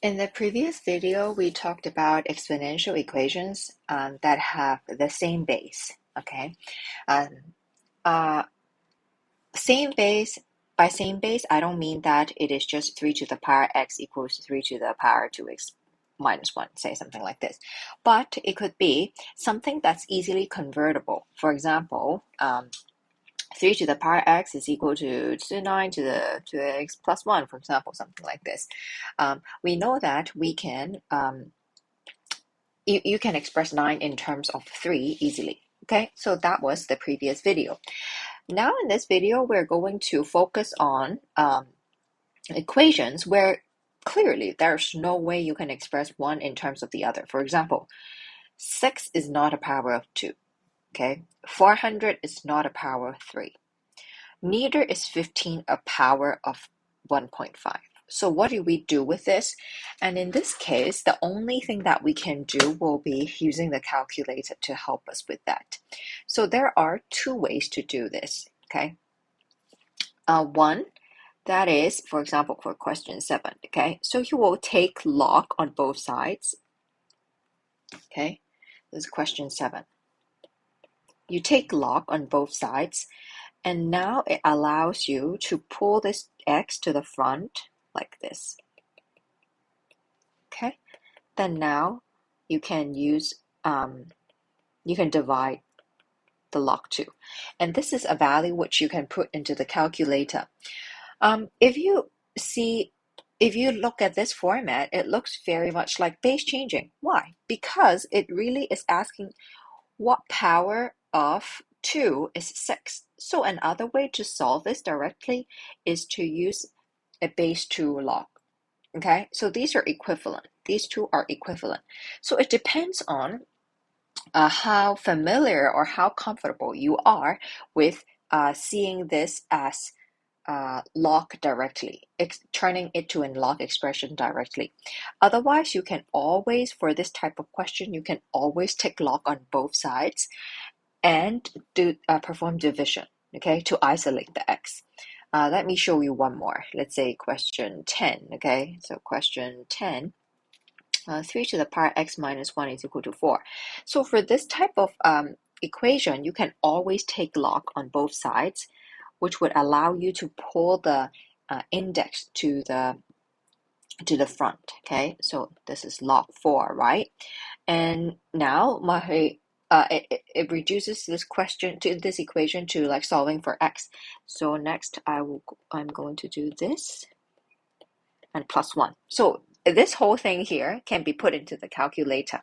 In the previous video, we talked about exponential equations that have the same base. Okay, um, uh, same base. By same base, I don't mean that it is just 3 to the power x equals 3 to the power 2x minus 1, say something like this. But it could be something that's easily convertible. For example, 3 to the power x is equal to 9 to the 2x plus 1, for example, something like this. We know that we can you can express 9 in terms of 3 easily. Okay, so that was the previous video. Now in this video, we're going to focus on equations where clearly there's no way you can express one in terms of the other. For example, 6 is not a power of 2. Okay, 400 is not a power of 3. Neither is 15 a power of 1.5. So what do we do with this? And in this case, the only thing that we can do will be using the calculator to help us with that. So there are two ways to do this, okay? One, that is, for example, for question 7, okay? So you will take log on both sides, okay? This is question 7. You take log on both sides, and now it allows you to pull this x to the front like this. Okay, then now you can use you can divide the log 2, and this is a value which you can put into the calculator. If you look at this format, it looks very much like base changing. Why? Because it really is asking what power of 2 is 6. So another way to solve this directly is to use a base 2 log. Okay, so these are equivalent. These two are equivalent. So it depends on how familiar or how comfortable you are with seeing this as log directly, turning it to a log expression directly. Otherwise, you can always, for this type of question, you can always take log on both sides and do perform division, okay, to isolate the x. Let me show you one more. Let's say question 10, okay? So question 10, 3 to the power x minus 1 is equal to 4. So for this type of equation, you can always take log on both sides, which would allow you to pull the index to the front, okay? So this is log 4, right? And now it reduces this equation to like solving for x. So next I'm going to do this and plus 1. So this whole thing here can be put into the calculator.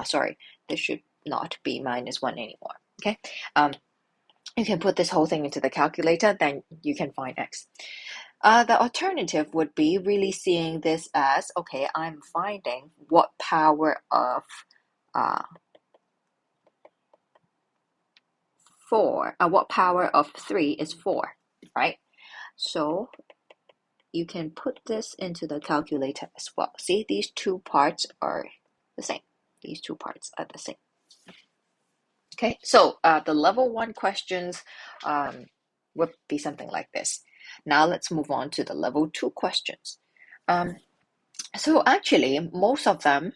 Sorry, this should not be minus 1 anymore. Okay, you can put this whole thing into the calculator, then you can find x. The alternative would be really seeing this as, okay, I'm finding what power of 3 is 4, right? So you can put this into the calculator as well. See, these two parts are the same. These two parts are the same. Okay, so the level 1 questions would be something like this. Now let's move on to the level 2 questions. So actually, most of them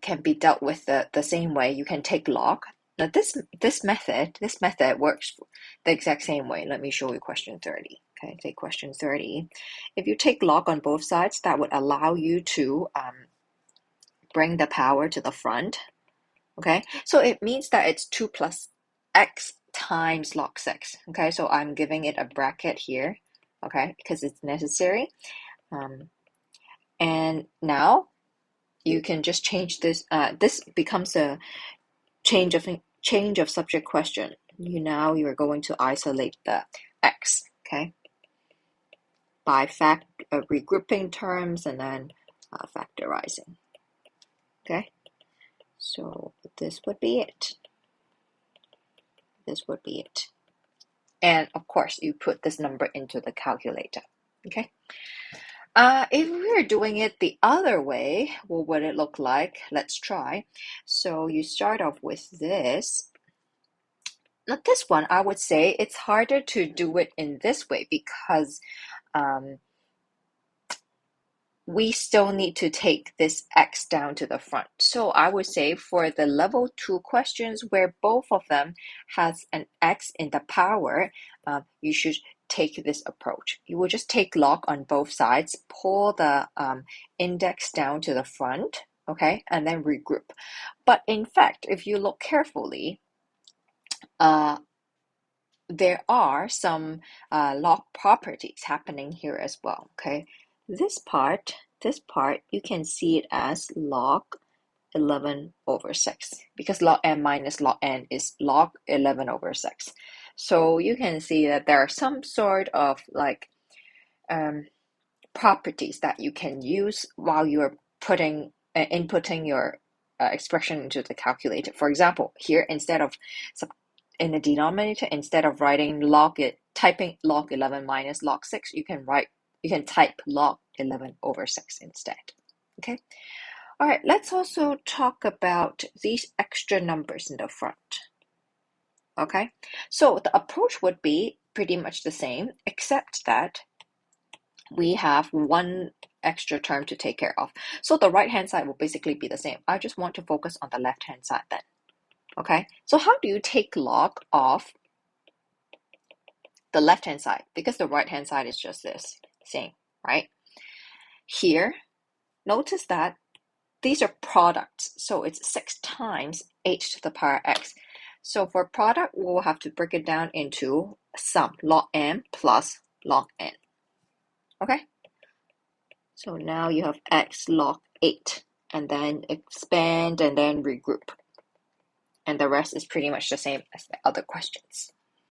can be dealt with the same way. You can take log. Now this method works the exact same way. Let me show you question 30. Okay, take question 30. If you take log on both sides, that would allow you to bring the power to the front. Okay, so it means that it's 2 plus x times log 6. Okay, so I'm giving it a bracket here, okay, because it's necessary. And now you can just change this. This becomes a change of subject question. You're going to isolate the x, okay, by regrouping terms and then factorizing. Okay, so this would be it. This would be it. And of course, you put this number into the calculator. Okay. If we were doing it the other way, what would it look like? Let's try. So you start off with this. Now this one, I would say it's harder to do it in this way because we still need to take this x down to the front. So I would say for the level 2 questions where both of them has an x in the power, you should take this approach. You will just take log on both sides, pull the index down to the front, okay, and then regroup. But in fact, if you look carefully, there are some log properties happening here as well, okay? This part, you can see it as log 11 over 6 because log n minus log n is log 11 over 6. So you can see that there are some sort of like properties that you can use while you're inputting your expression into the calculator. For example, here in the denominator, instead of typing log 11 minus log 6, you can type log 11 over 6 instead. Okay. All right, let's also talk about these extra numbers in the front. Okay, so the approach would be pretty much the same, except that we have one extra term to take care of. So the right-hand side will basically be the same. I just want to focus on the left-hand side then. Okay, so how do you take log of the left-hand side? Because the right-hand side is just this, same, right? Here, notice that these are products, so it's 6 times h to the power x. So for product, we'll have to break it down into sum, log m plus log n. Okay? So now you have x log 8, and then expand and then regroup. And the rest is pretty much the same as the other questions.